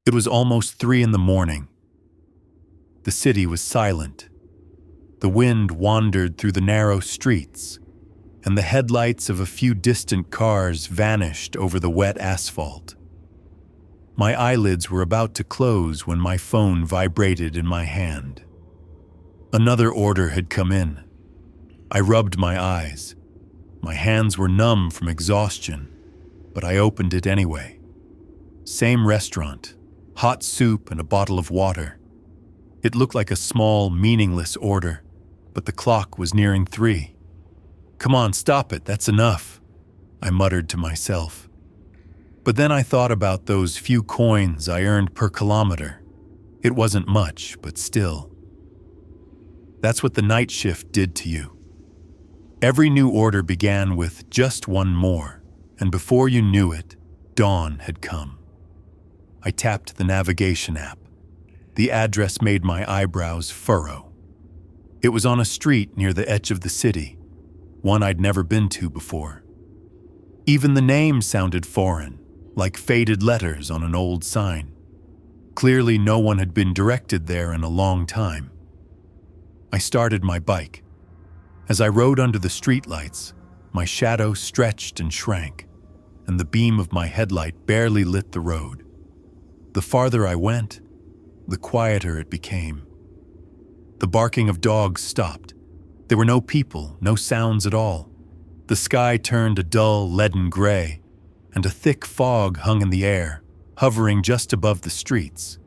It was almost 3 in the morning. The city was silent. The wind wandered through the narrow streets, and the headlights of a few distant cars vanished over the wet asphalt. My eyelids were about to close when my phone vibrated in my hand. Another order had come in. I rubbed my eyes. My hands were numb from exhaustion, but I opened it anyway. Same restaurant, hot soup and a bottle of water. It looked like a small, meaningless order, but the clock was nearing 3. "Come on, stop it, that's enough," I muttered to myself. But then I thought about those few coins I earned per kilometer. It wasn't much, but still. That's what the night shift did to you. Every new order began with just one more, and before you knew it, dawn had come. I tapped the navigation app. The address made my eyebrows furrow. It was on a street near the edge of the city, one I'd never been to before. Even the name sounded foreign, like faded letters on an old sign. Clearly no one had been directed there in a long time. I started my bike. As I rode under the streetlights, my shadow stretched and shrank, and the beam of my headlight barely lit the road. The farther I went, the quieter it became. The barking of dogs stopped. There were no people, no sounds at all. The sky turned a dull, leaden gray, and a thick fog hung in the air, hovering just above the streets.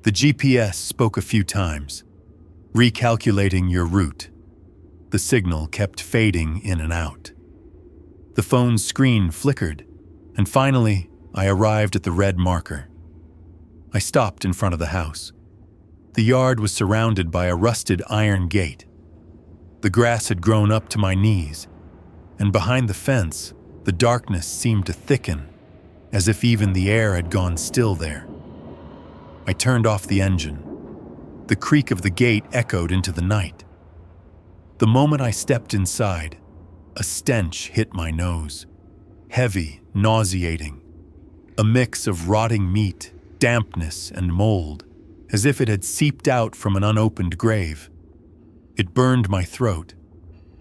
The GPS spoke a few times, recalculating your route. The signal kept fading in and out. The phone's screen flickered, and finally, I arrived at the red marker. I stopped in front of the house. The yard was surrounded by a rusted iron gate. The grass had grown up to my knees, and behind the fence, the darkness seemed to thicken, as if even the air had gone still there. I turned off the engine. The creak of the gate echoed into the night. The moment I stepped inside, a stench hit my nose. Heavy, nauseating. A mix of rotting meat, dampness, and mold, as if it had seeped out from an unopened grave. It burned my throat,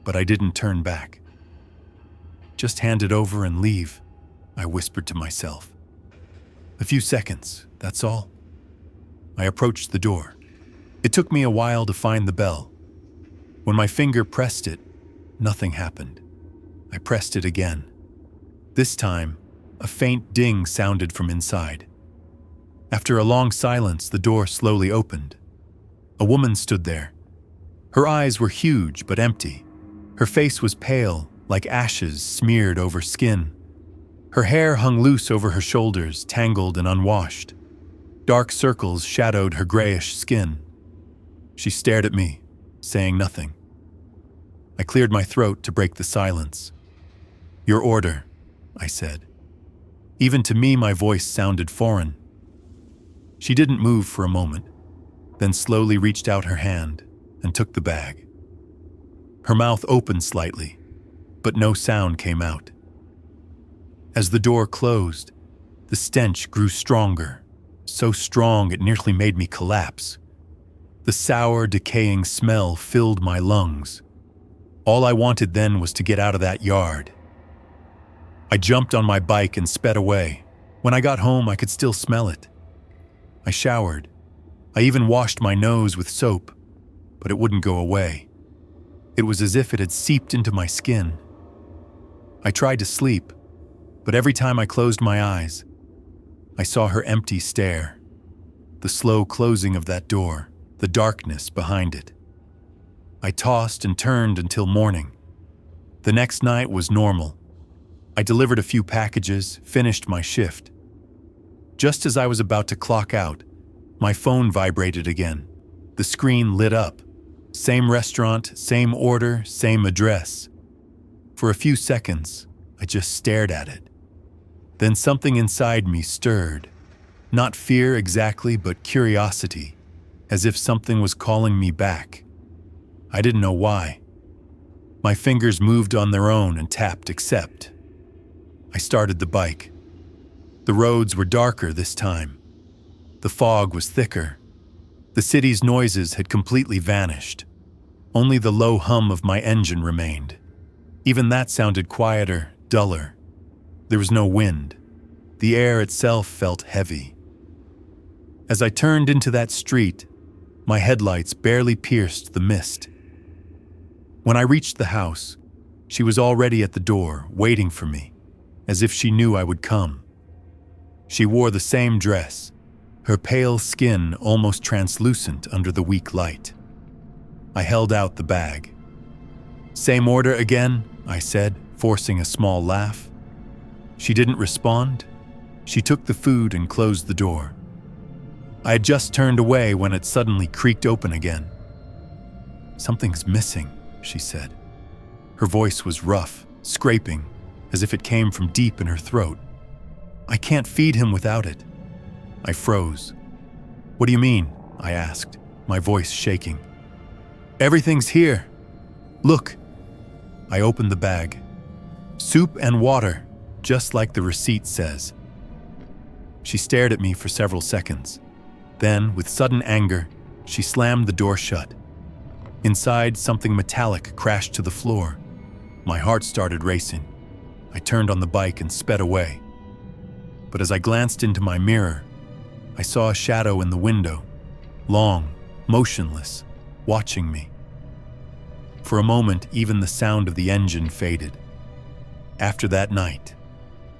but I didn't turn back. "Just hand it over and leave," I whispered to myself. "A few seconds, that's all." I approached the door. It took me a while to find the bell. When my finger pressed it, nothing happened. I pressed it again. This time, a faint ding sounded from inside. After a long silence, the door slowly opened. A woman stood there. Her eyes were huge but empty. Her face was pale, like ashes smeared over skin. Her hair hung loose over her shoulders, tangled and unwashed. Dark circles shadowed her grayish skin. She stared at me, saying nothing. I cleared my throat to break the silence. "Your order," I said. Even to me, my voice sounded foreign. She didn't move for a moment, then slowly reached out her hand and took the bag. Her mouth opened slightly, but no sound came out. As the door closed, the stench grew stronger, so strong it nearly made me collapse. The sour, decaying smell filled my lungs. All I wanted then was to get out of that yard. I jumped on my bike and sped away. When I got home, I could still smell it. I showered. I even washed my nose with soap, but it wouldn't go away. It was as if it had seeped into my skin. I tried to sleep, but every time I closed my eyes, I saw her empty stare, the slow closing of that door, the darkness behind it. I tossed and turned until morning. The next night was normal. I delivered a few packages, finished my shift. Just as I was about to clock out, my phone vibrated again. The screen lit up. Same restaurant, same order, same address. For a few seconds, I just stared at it. Then something inside me stirred. Not fear exactly, but curiosity, as if something was calling me back. I didn't know why. My fingers moved on their own and tapped accept. I started the bike. The roads were darker this time. The fog was thicker. The city's noises had completely vanished. Only the low hum of my engine remained. Even that sounded quieter, duller. There was no wind. The air itself felt heavy. As I turned into that street, my headlights barely pierced the mist. When I reached the house, she was already at the door, waiting for me, as if she knew I would come. She wore the same dress, her pale skin almost translucent under the weak light. I held out the bag. "Same order again?" I said, forcing a small laugh. She didn't respond. She took the food and closed the door. I had just turned away when it suddenly creaked open again. "Something's missing," she said. Her voice was rough, scraping, as if it came from deep in her throat. "I can't feed him without it." I froze. "What do you mean?" I asked, my voice shaking. "Everything's here. Look." I opened the bag. "Soup and water, just like the receipt says." She stared at me for several seconds. Then, with sudden anger, she slammed the door shut. Inside, something metallic crashed to the floor. My heart started racing. I turned on the bike and sped away. But as I glanced into my mirror, I saw a shadow in the window, long, motionless, watching me. For a moment, even the sound of the engine faded. After that night,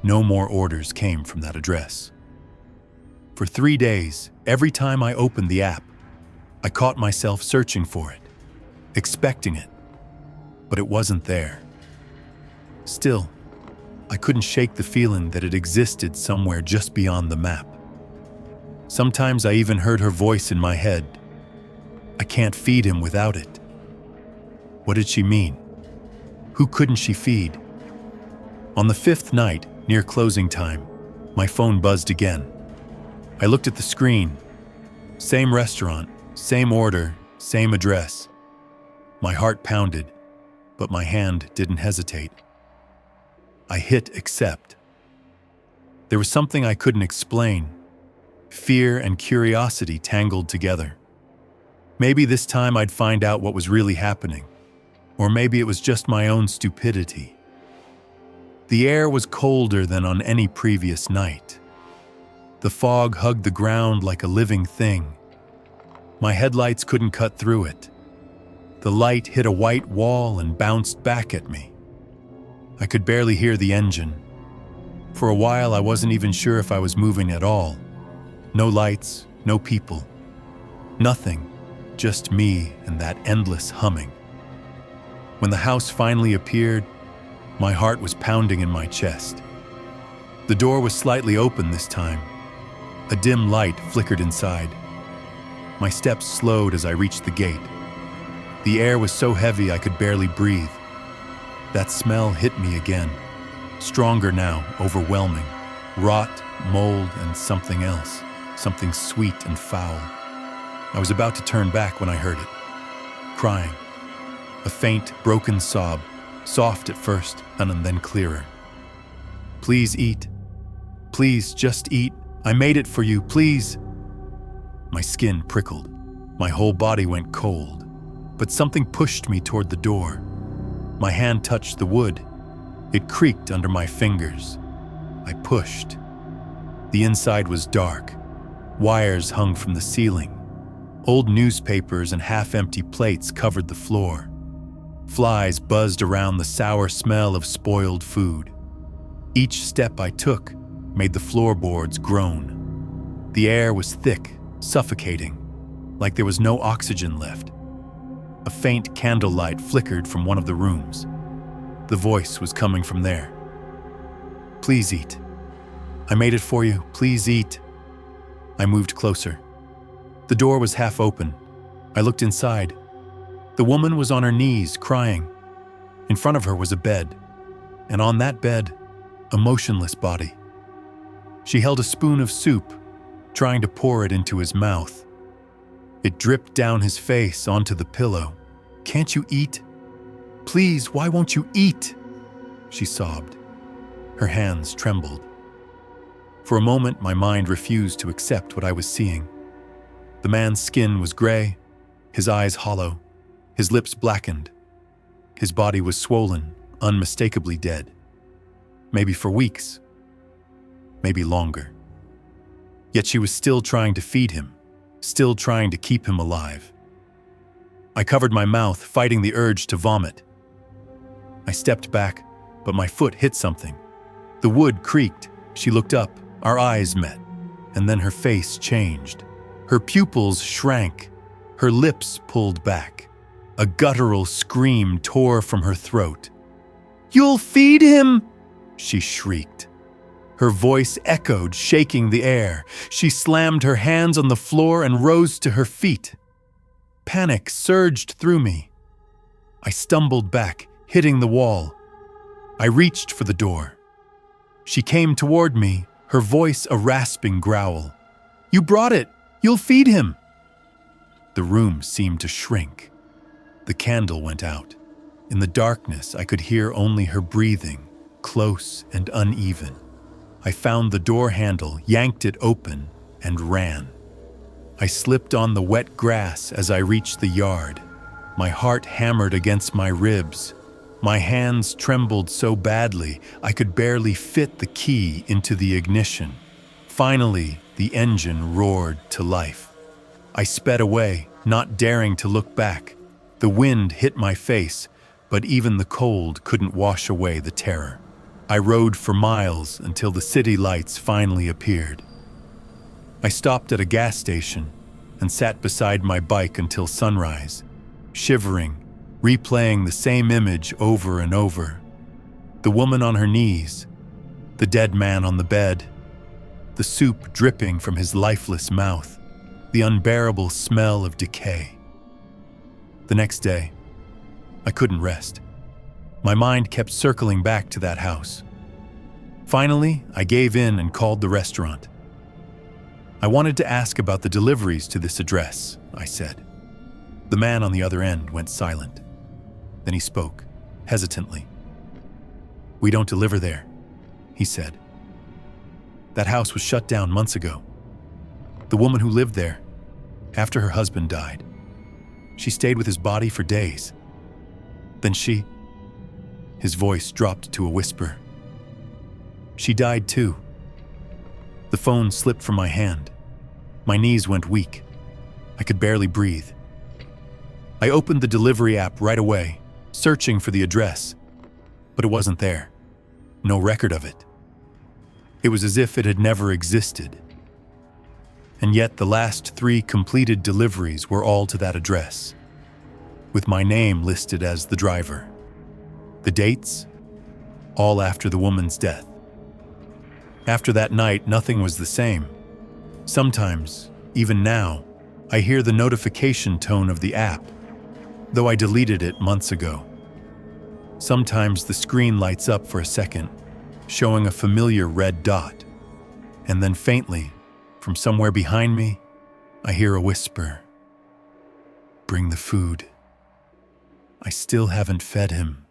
no more orders came from that address. For 3 days, every time I opened the app, I caught myself searching for it, expecting it, but it wasn't there. Still, I couldn't shake the feeling that it existed somewhere just beyond the map. Sometimes I even heard her voice in my head. "I can't feed him without it." What did she mean? Who couldn't she feed? On the 5th night, near closing time, my phone buzzed again. I looked at the screen. Same restaurant, same order, same address. My heart pounded, but my hand didn't hesitate. I hit accept. There was something I couldn't explain. Fear and curiosity tangled together. Maybe this time I'd find out what was really happening. Or maybe it was just my own stupidity. The air was colder than on any previous night. The fog hugged the ground like a living thing. My headlights couldn't cut through it. The light hit a white wall and bounced back at me. I could barely hear the engine. For a while, I wasn't even sure if I was moving at all. No lights, no people. Nothing, just me and that endless humming. When the house finally appeared, my heart was pounding in my chest. The door was slightly open this time. A dim light flickered inside. My steps slowed as I reached the gate. The air was so heavy I could barely breathe. That smell hit me again. Stronger now, overwhelming. Rot, mold, and something else. Something sweet and foul. I was about to turn back when I heard it. Crying. A faint, broken sob, soft at first and then clearer. "Please eat. Please just eat. I made it for you, please." My skin prickled. My whole body went cold. But something pushed me toward the door. My hand touched the wood. It creaked under my fingers. I pushed. The inside was dark. Wires hung from the ceiling. Old newspapers and half-empty plates covered the floor. Flies buzzed around the sour smell of spoiled food. Each step I took made the floorboards groan. The air was thick, suffocating, like there was no oxygen left. A faint candlelight flickered from one of the rooms. The voice was coming from there. "Please eat. I made it for you. Please eat." I moved closer. The door was half open. I looked inside. The woman was on her knees, crying. In front of her was a bed, and on that bed, a motionless body. She held a spoon of soup, trying to pour it into his mouth. It dripped down his face onto the pillow. "Can't you eat? Please, why won't you eat?" she sobbed. Her hands trembled. For a moment, my mind refused to accept what I was seeing. The man's skin was gray, his eyes hollow, his lips blackened. His body was swollen, unmistakably dead. Maybe for weeks, maybe longer. Yet she was still trying to feed him, still trying to keep him alive. I covered my mouth, fighting the urge to vomit. I stepped back, but my foot hit something. The wood creaked. She looked up, our eyes met, and then her face changed. Her pupils shrank, her lips pulled back. A guttural scream tore from her throat. "You'll feed him!" she shrieked. Her voice echoed, shaking the air. She slammed her hands on the floor and rose to her feet. Panic surged through me. I stumbled back, hitting the wall. I reached for the door. She came toward me, her voice a rasping growl. "You brought it! You'll feed him!" The room seemed to shrink. The candle went out. In the darkness, I could hear only her breathing, close and uneven. I found the door handle, yanked it open, and ran. I slipped on the wet grass as I reached the yard. My heart hammered against my ribs. My hands trembled so badly I could barely fit the key into the ignition. Finally, the engine roared to life. I sped away, not daring to look back. The wind hit my face, but even the cold couldn't wash away the terror. I rode for miles until the city lights finally appeared. I stopped at a gas station and sat beside my bike until sunrise, shivering, replaying the same image over and over. The woman on her knees, the dead man on the bed, the soup dripping from his lifeless mouth, the unbearable smell of decay. The next day, I couldn't rest. My mind kept circling back to that house. Finally, I gave in and called the restaurant. "I wanted to ask about the deliveries to this address," I said. The man on the other end went silent. Then he spoke, hesitantly. "We don't deliver there," he said. "That house was shut down months ago. The woman who lived there, after her husband died, she stayed with his body for days. Then she..." His voice dropped to a whisper. "She died too." The phone slipped from my hand. My knees went weak. I could barely breathe. I opened the delivery app right away, searching for the address, but it wasn't there. No record of it. It was as if it had never existed. And yet the last 3 completed deliveries were all to that address, with my name listed as the driver. The dates? All after the woman's death. After that night, nothing was the same. Sometimes, even now, I hear the notification tone of the app, though I deleted it months ago. Sometimes the screen lights up for a second, showing a familiar red dot, and then faintly, from somewhere behind me, I hear a whisper. "Bring the food. I still haven't fed him."